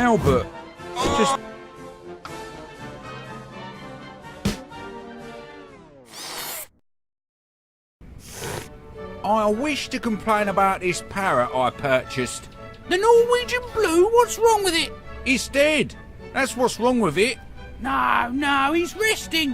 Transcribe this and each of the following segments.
Albert, just... I wish to complain about this parrot I purchased. The Norwegian blue? What's wrong with it? It's dead. That's what's wrong with it. No, he's resting.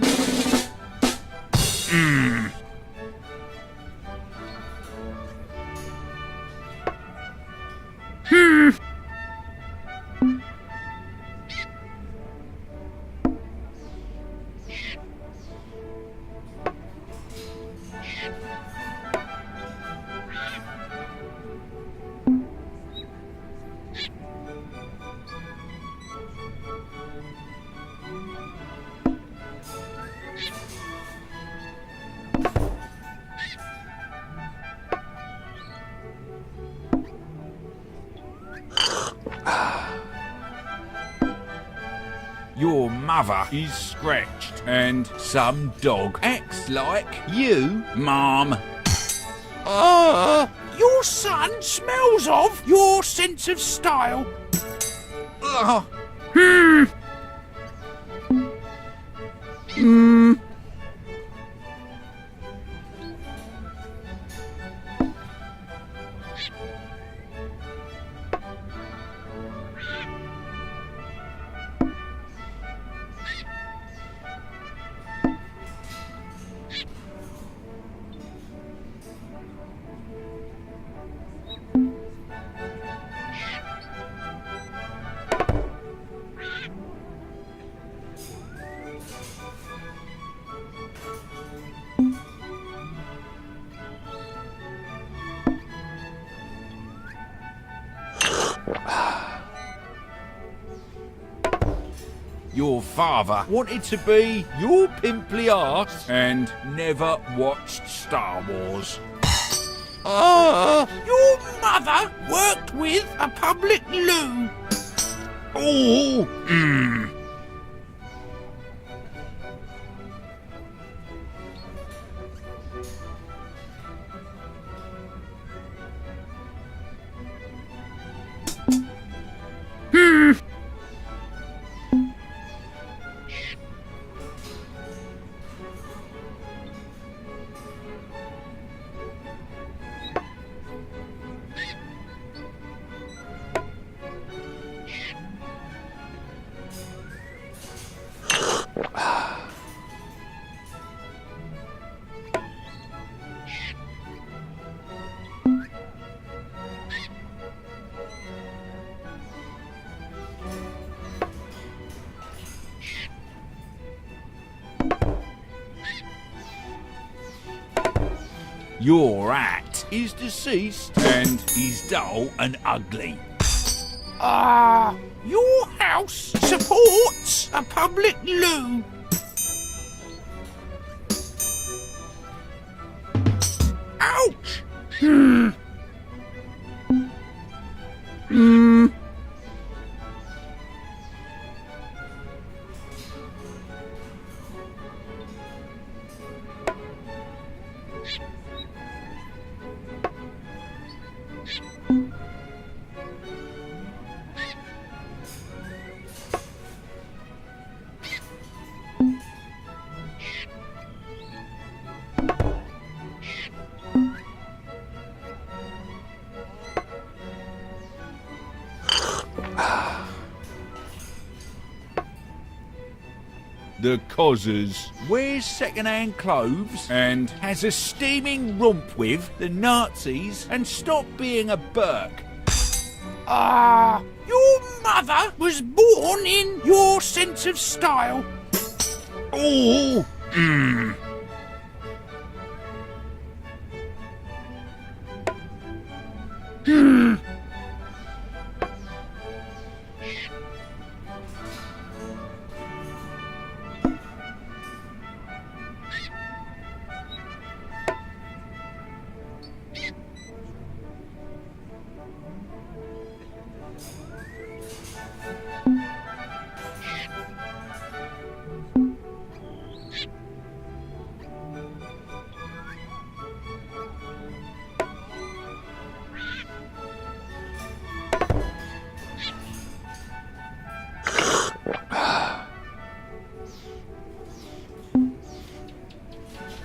Your mother is scratched, and some dog acts like you, Mom. Your son smells of your sense of style. Your father wanted to be your pimply arse and never watched Star Wars. Your mother worked with a public loo. Your hat is deceased and is dull and ugly. Your house supports a public loo. Ouch! The Cozzers wears second-hand clothes and has a steaming romp with the Nazis and stopped being a Burke. Your mother was born in your sense of style.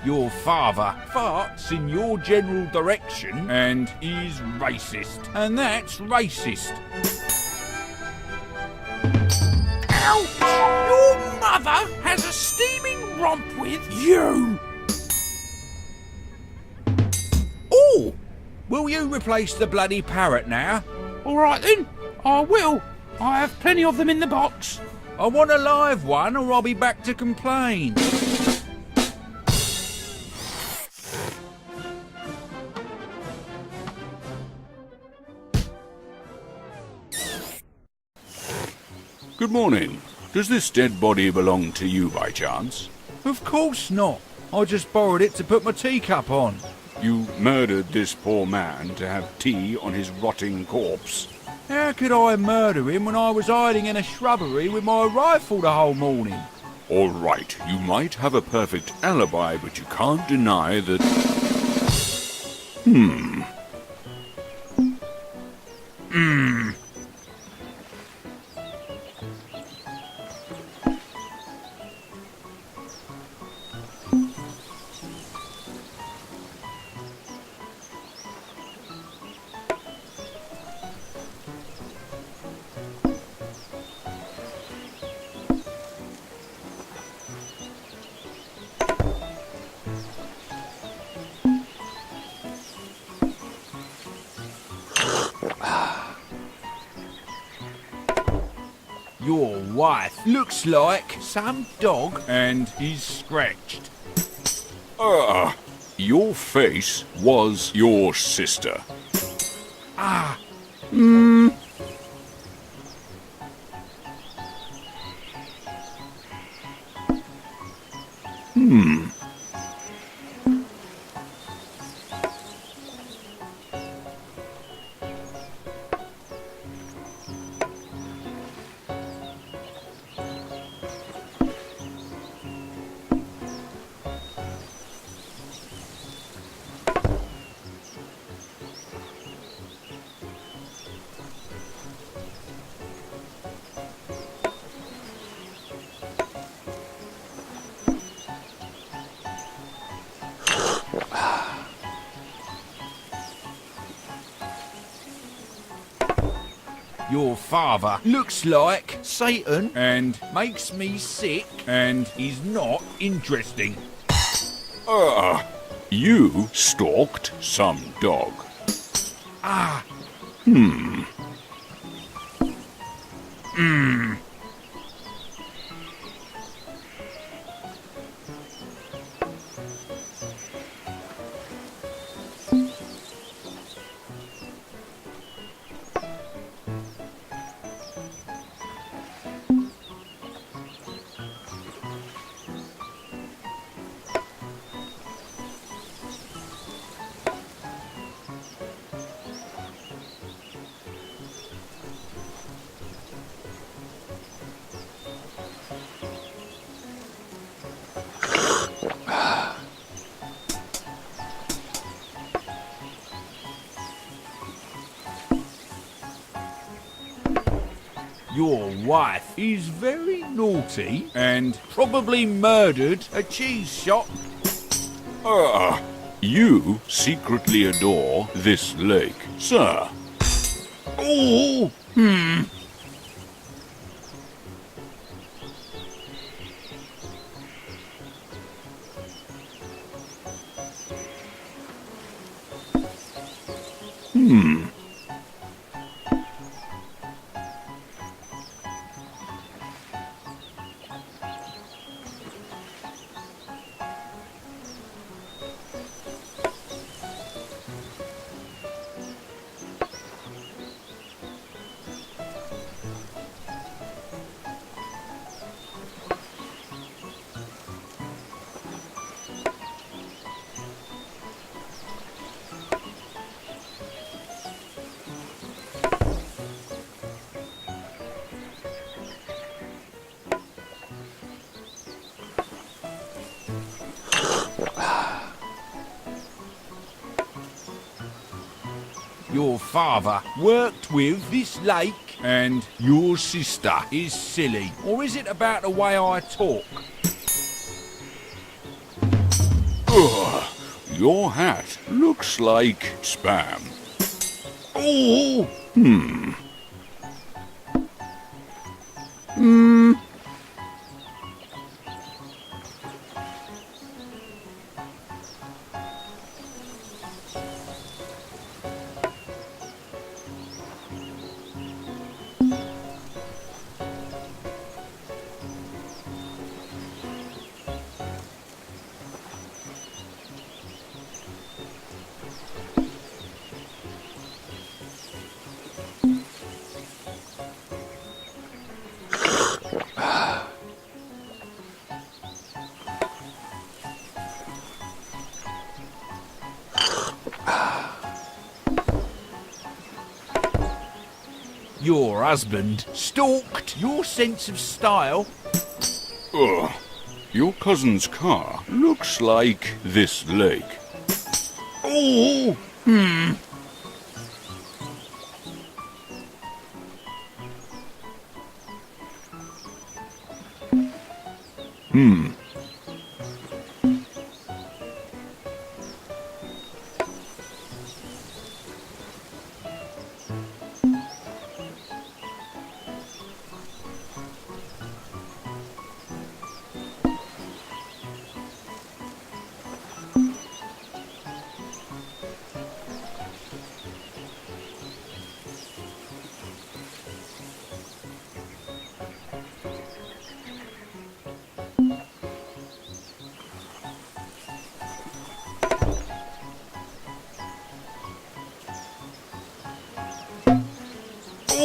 Your father farts in your general direction and is racist. And that's racist. Ouch! Your mother has a steaming romp with you! Oh! Will you replace the bloody parrot now? Alright then, I will. I have plenty of them in the box. I want a live one or I'll be back to complain. Good morning. Does this dead body belong to you by chance? Of course not. I just borrowed it to put my teacup on. You murdered this poor man to have tea on his rotting corpse. How could I murder him when I was hiding in a shrubbery with my rifle the whole morning? All right, you might have a perfect alibi, but you can't deny that... Your wife looks like some dog and is scratched. Your face was your sister. Your father looks like Satan and makes me sick and is not interesting. You stalked some dog. Your wife is very naughty and probably murdered a cheese shop. You secretly adore this lake, sir. Oh! Your father worked with this lake and your sister is silly. Or is it about the way I talk? Ugh, your hat looks like spam. Oh! Your husband stalked your sense of style. Ugh, your cousin's car looks like this lake. Oh!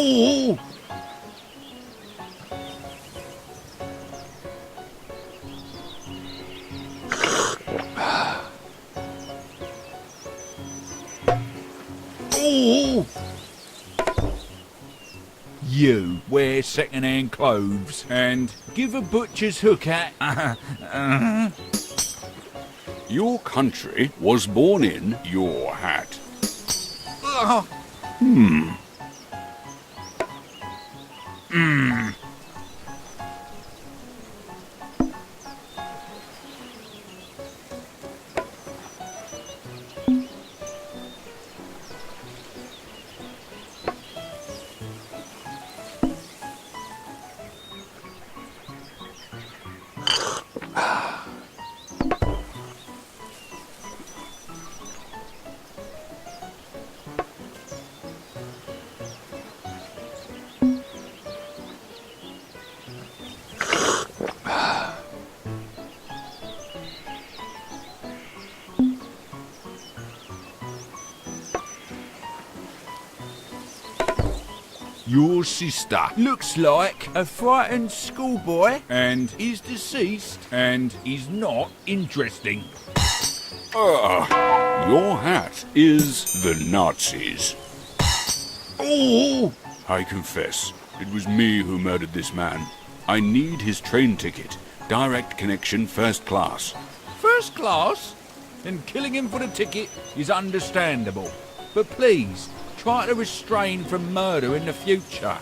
Oh! Oh! You wear second-hand clothes and give a butcher's hook at... Your country was born in your hat. Ugh. Your sister looks like a frightened schoolboy and is deceased and is not interesting. Your hat is the Nazis. Oh! I confess, it was me who murdered this man. I need his train ticket. Direct connection first class. First class? Then killing him for the ticket is understandable. But please, try to restrain from murder in the future.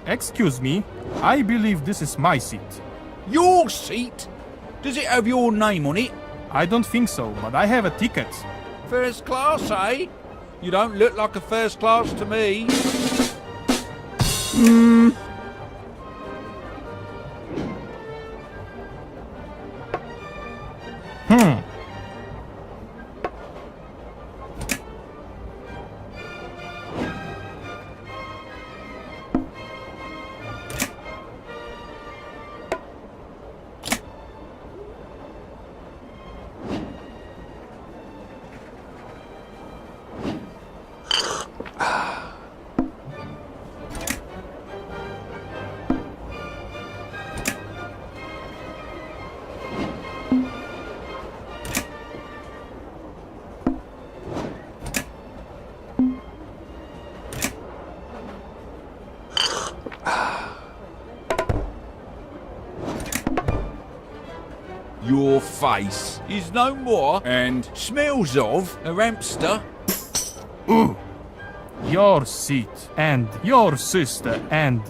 Excuse me, I believe this is my seat. Your seat? Does it have your name on it? I don't think so, but I have a ticket. First class, eh? You don't look like a first class to me. Your face is no more and smells of a hamster. your seat, and your sister, and...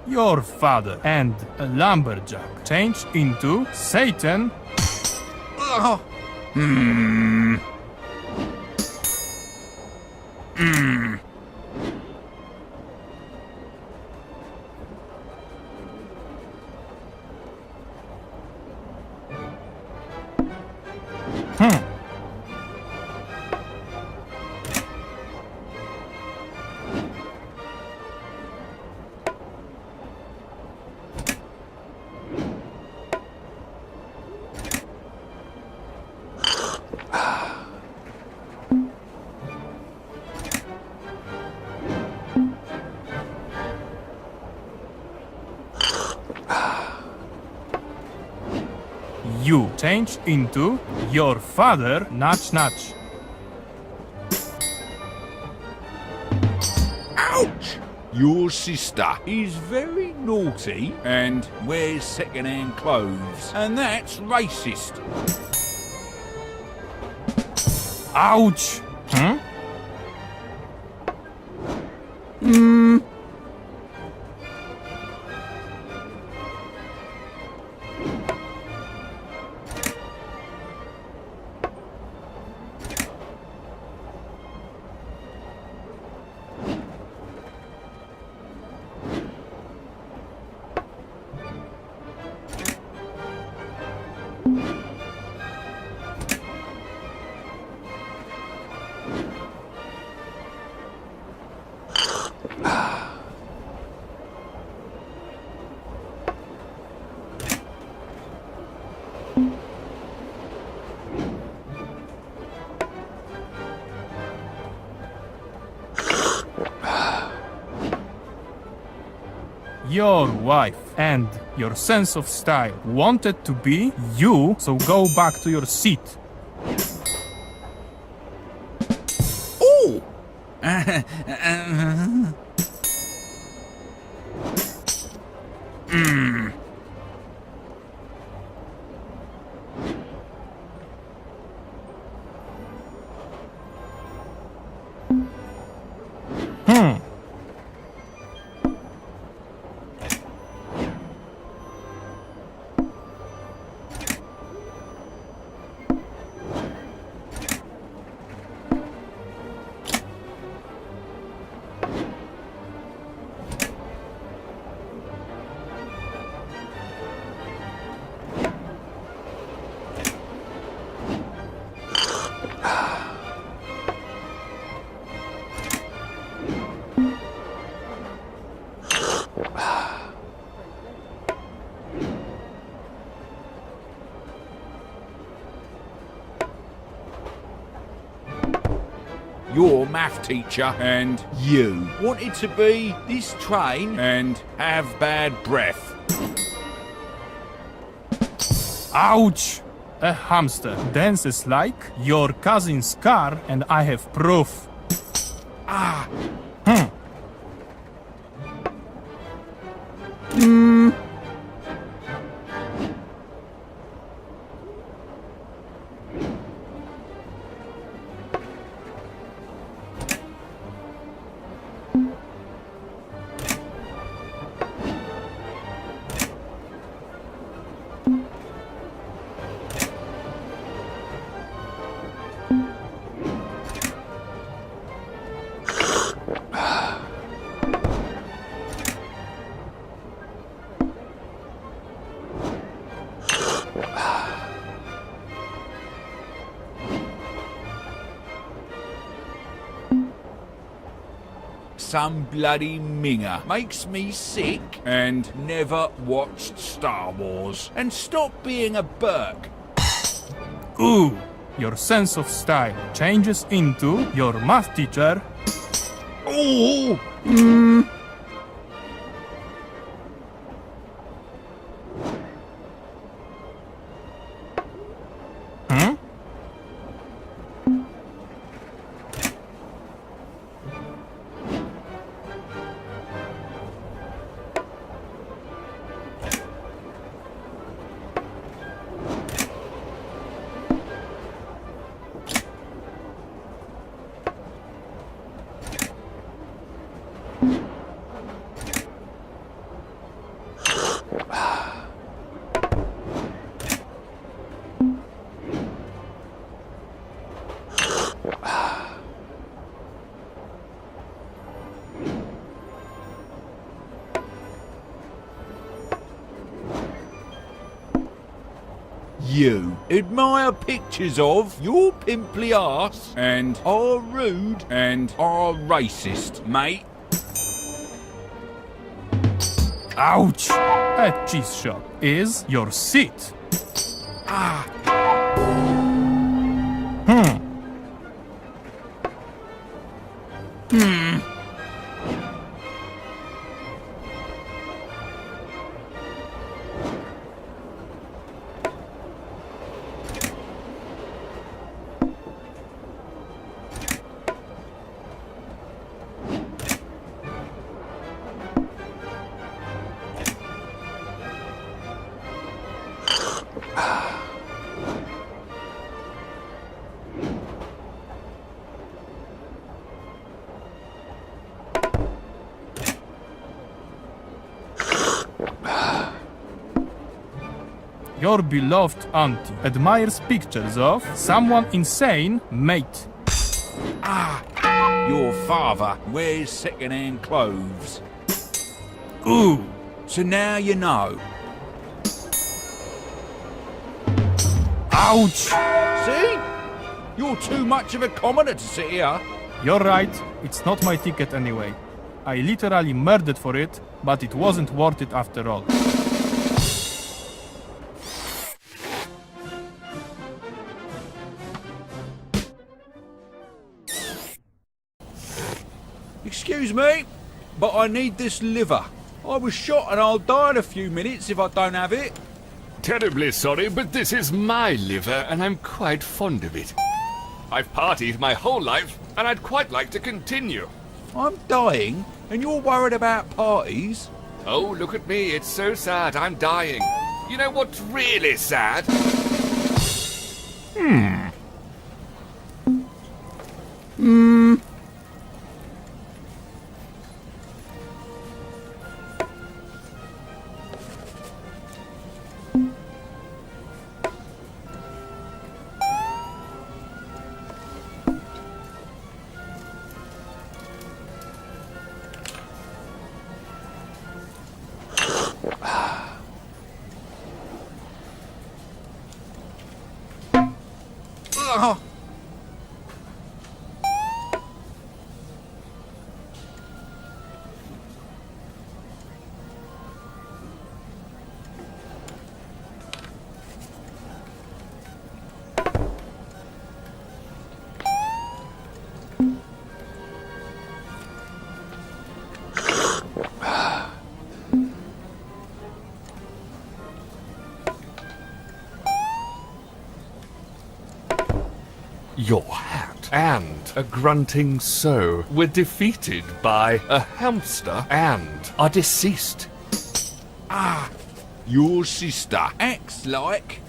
Your father and a lumberjack change into Satan. You change into your father, Notch Notch. Ouch! Your sister is very naughty and wears second-hand clothes, and that's racist. Ouch! Your wife and your sense of style wanted to be you, so go back to your seat. Ooh! Your math teacher and you wanted to be this train and have bad breath. Ouch! A hamster dances like your cousin's car, and I have proof. some bloody minger. Makes me sick and never watched Star Wars. And stop being a Burke. Ooh, your sense of style changes into your math teacher. Oh! Hmm? You admire pictures of your pimply arse and are rude and are racist, mate. Ouch! A cheese shop is your seat. Ah, Hmm. Your beloved auntie admires pictures of someone insane, mate. your father wears second-hand clothes. Ooh! So now you know. Ouch! See? You're too much of a commoner to sit here. You're right, it's not my ticket anyway. I literally murdered for it, but it wasn't worth it after all. Excuse me, but I need this liver. I was shot and I'll die in a few minutes if I don't have it. Terribly sorry, but this is my liver, and I'm quite fond of it. I've partied my whole life, and I'd quite like to continue. I'm dying and you're worried about parties? Oh, look at me, it's so sad, I'm dying. You know what's really sad? Oh. Your hat and a grunting sow were defeated by a hamster and are deceased. Your sister acts like...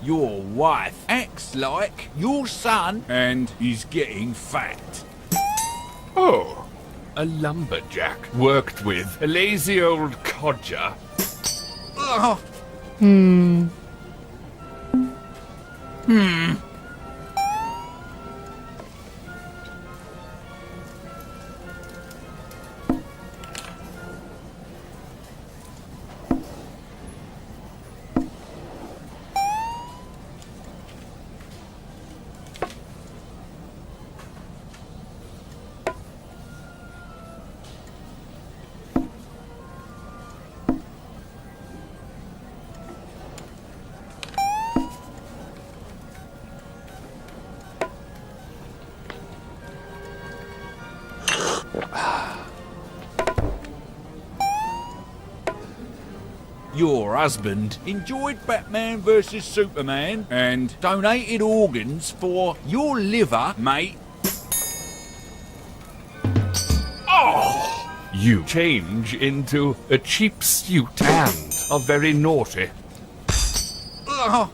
Your wife acts like your son and is getting fat. Oh, a lumberjack worked with a lazy old codger. Ugh. Your husband enjoyed Batman vs Superman and donated organs for your liver, mate. You change into a cheap suit and are very naughty. Ugh.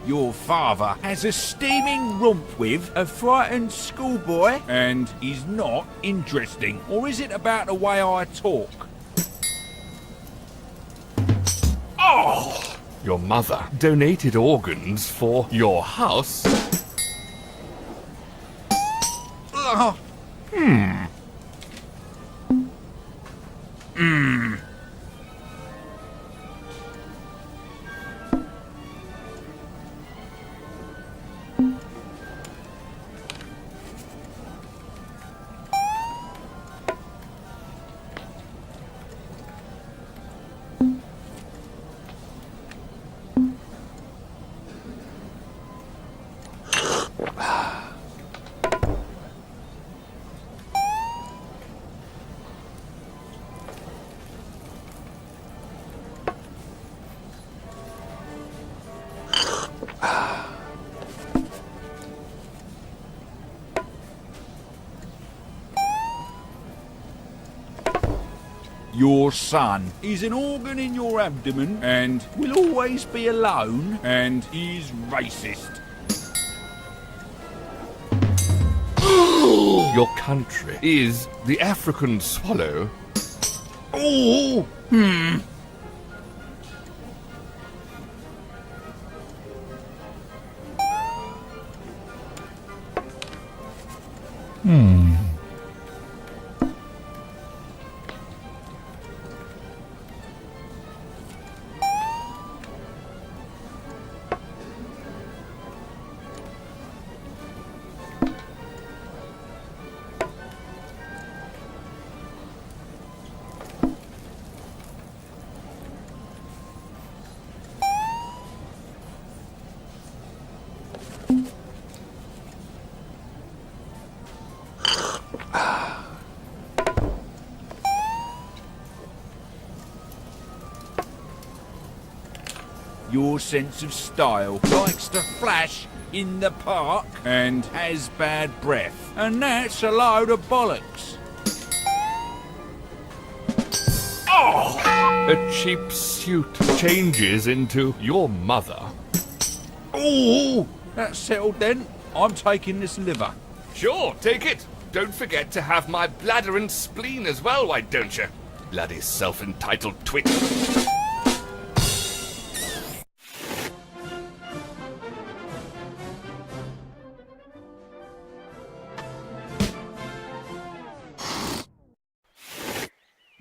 Your father has a steaming romp with a frightened schoolboy and is not interesting. Or is it about the way I talk? Your mother donated organs for your house. Ugh. Your son is an organ in your abdomen and will always be alone and is racist. Your country is the African swallow. Oh, your sense of style likes to flash in the park and has bad breath. And that's a load of bollocks. A cheap suit changes into your mother. Oh, that's settled then. I'm taking this liver. Sure, take it. Don't forget to have my bladder and spleen as well, why don't you? Bloody self-entitled twit.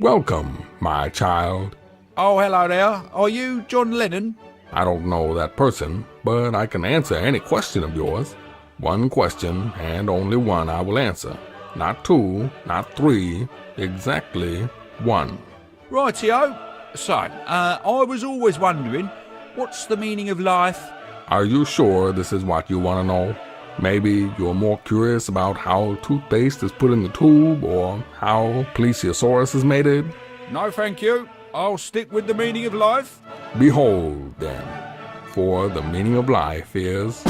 Welcome, my child. Oh, hello there. Are you John Lennon? I don't know that person, but I can answer any question of yours. One question, and only one I will answer. Not two, not three, exactly one. Rightio. So, I was always wondering, what's the meaning of life? Are you sure this is what you want to know? Maybe you're more curious about how toothpaste is put in the tube, or how plesiosaurus is mated? No, thank you. I'll stick with the meaning of life. Behold, then, for the meaning of life is...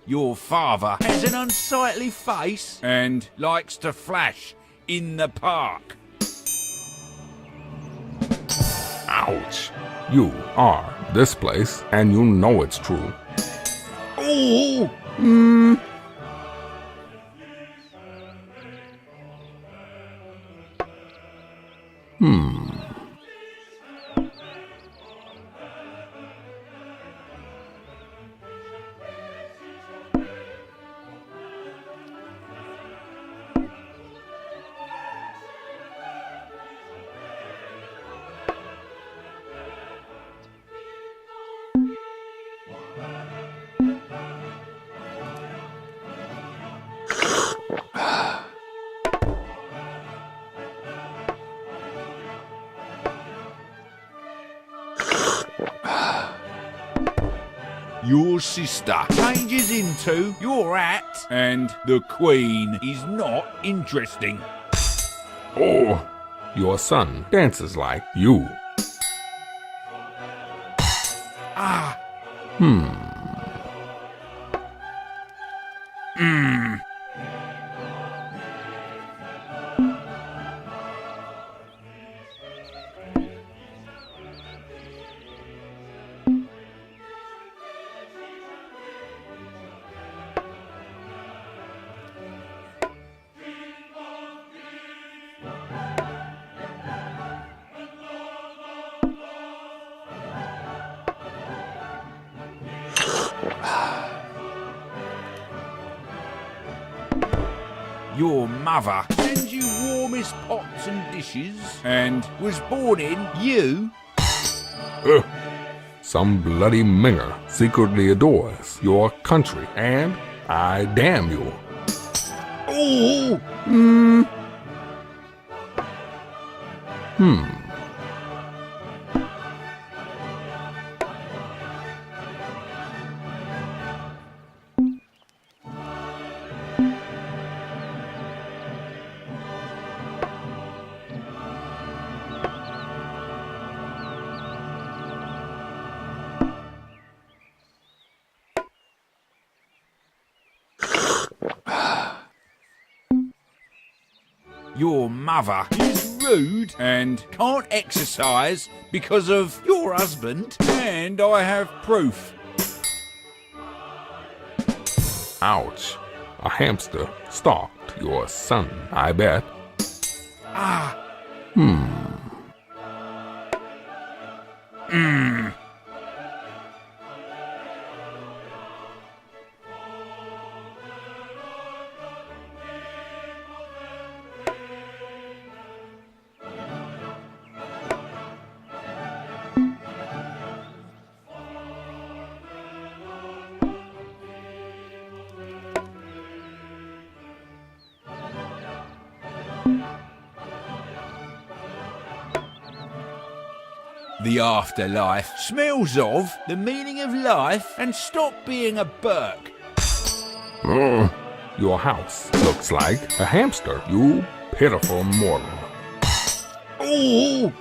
Your father has an unsightly face and likes to flash in the park. Ouch! You are this place, and you know it's true. Oh! Your sister changes into your hat, and the Queen is not interesting. Oh, your son dances like you. Ah. Your mother sends you warmest pots and dishes and was born in you. Some bloody minger secretly adores your country, and I damn you. Oh! Your mother is rude and can't exercise because of your husband, and I have proof. Ouch. A hamster stalked your son, I bet. Ah. The afterlife smells of the meaning of life, and stop being a Burke. Your house looks like a hamster, you pitiful mortal. Oh!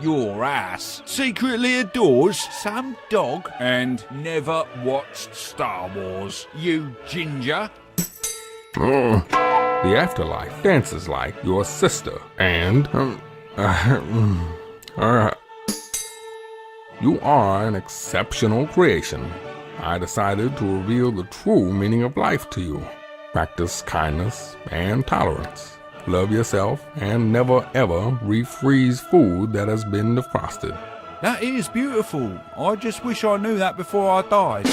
Your ass secretly adores some dog and never watched Star Wars, you ginger. The afterlife dances like your sister, and you are an exceptional creation. I decided to reveal the true meaning of life to you. Practice kindness and tolerance. Love yourself and never ever refreeze food that has been defrosted. That is beautiful. I just wish I knew that before I died.